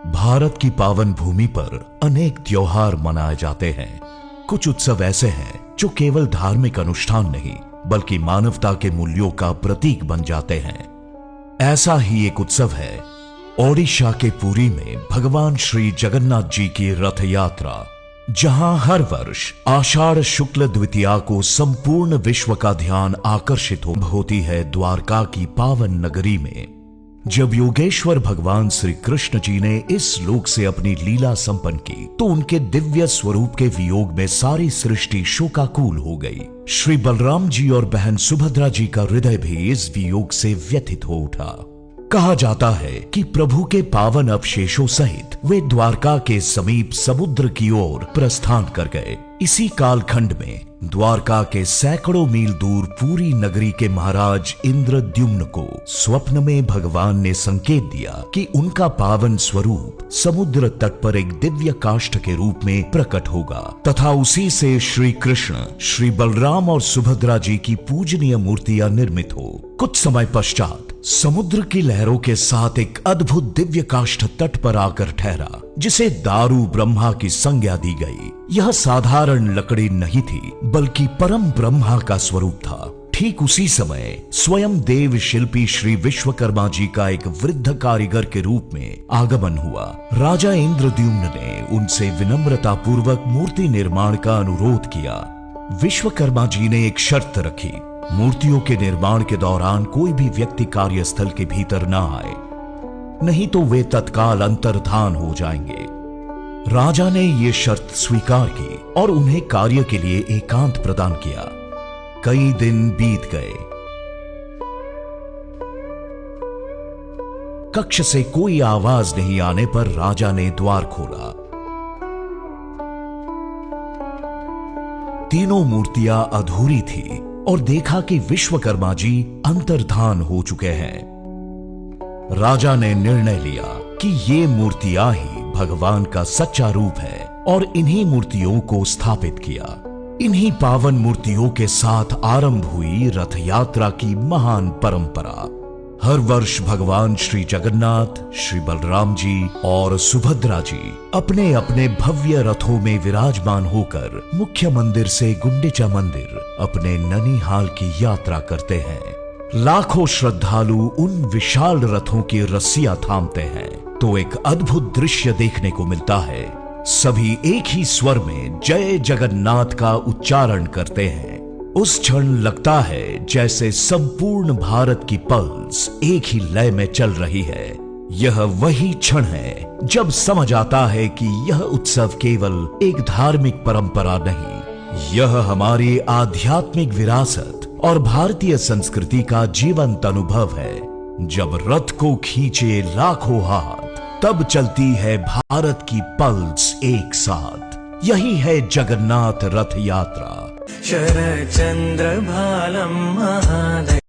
भारत की पावन भूमि पर अनेक त्योहार मनाए जाते हैं। कुछ उत्सव ऐसे हैं जो केवल धार्मिक अनुष्ठान नहीं बल्कि मानवता के मूल्यों का प्रतीक बन जाते हैं। ऐसा ही एक उत्सव है ओडिशा के पुरी में भगवान श्री जगन्नाथ जी की रथ यात्रा, जहां हर वर्ष आषाढ़ शुक्ल द्वितीया को संपूर्ण विश्व का ध्यान आकर्षित होती है द्वारका की पावन नगरी में। जब योगेश्वर भगवान श्री कृष्ण जी ने इस लोक से अपनी लीला संपन्न की तो उनके दिव्य स्वरूप के वियोग में सारी सृष्टि शोकाकुल हो गई। श्री बलराम जी और बहन सुभद्रा जी का हृदय भी इस वियोग से व्यथित हो उठा। कहा जाता है कि प्रभु के पावन अवशेषों सहित वे द्वारका के समीप समुद्र की ओर प्रस्थान कर गए। इसी कालखंड में द्वारका के सैकड़ों मील दूर पूरी नगरी के महाराज इंद्रद्युम्न को स्वप्न में भगवान ने संकेत दिया कि उनका पावन स्वरूप समुद्र तट पर एक दिव्य काष्ठ के रूप में प्रकट होगा तथा उसी से श्री कृष्ण, श्री बलराम और सुभद्रा जी की पूजनीय मूर्तियां निर्मित हो। कुछ समय पश्चात समुद्र की लहरों के साथ एक अद्भुत दिव्य काष्ठ तट पर आकर ठहरा, जिसे दारू ब्रह्मा की संज्ञा दी गई। यह साधारण लकड़ी नहीं थी बल्कि परम ब्रह्मा का स्वरूप था। ठीक उसी समय स्वयं देव शिल्पी श्री विश्वकर्मा जी का एक वृद्ध कारीगर के रूप में आगमन हुआ। राजा इंद्रद्युम्न ने उनसे विनम्रता पूर्वक मूर्ति निर्माण का अनुरोध किया। विश्वकर्मा जी ने एक शर्त रखी, मूर्तियों के निर्माण के दौरान कोई भी व्यक्ति कार्यस्थल के भीतर न आए, नहीं तो वे तत्काल अंतर्धान हो जाएंगे। राजा ने यह शर्त स्वीकार की और उन्हें कार्य के लिए एकांत प्रदान किया। कई दिन बीत गए। कक्ष से कोई आवाज नहीं आने पर राजा ने द्वार खोला। तीनों मूर्तियां अधूरी थी और देखा कि विश्वकर्मा जी अंतर्धान हो चुके हैं। राजा ने निर्णय लिया कि ये मूर्तियां ही भगवान का सच्चा रूप है और इन्हीं मूर्तियों को स्थापित किया। इन्हीं पावन मूर्तियों के साथ आरंभ हुई रथ यात्रा की महान परंपरा। हर वर्ष भगवान श्री जगन्नाथ, श्री बलराम जी और सुभद्रा जी अपने अपने भव्य रथों में विराजमान होकर मुख्य मंदिर से गुंडिचा मंदिर अपने ननिहाल की यात्रा करते हैं। लाखों श्रद्धालु उन विशाल रथों की रस्सियां थामते हैं तो एक अद्भुत दृश्य देखने को मिलता है। सभी एक ही स्वर में जय जगन्नाथ का उच्चारण करते हैं। उस क्षण लगता है जैसे संपूर्ण भारत की पल्स एक ही लय में चल रही है। यह वही क्षण है जब समझ आता है कि यह उत्सव केवल एक धार्मिक परंपरा नहीं, यह हमारी आध्यात्मिक विरासत और भारतीय संस्कृति का जीवंत अनुभव है। जब रथ को खींचे लाखों हाथ तब चलती है भारत की पल्स एक साथ। यही है जगन्नाथ रथ यात्रा। शरचंद्र भालम महादय।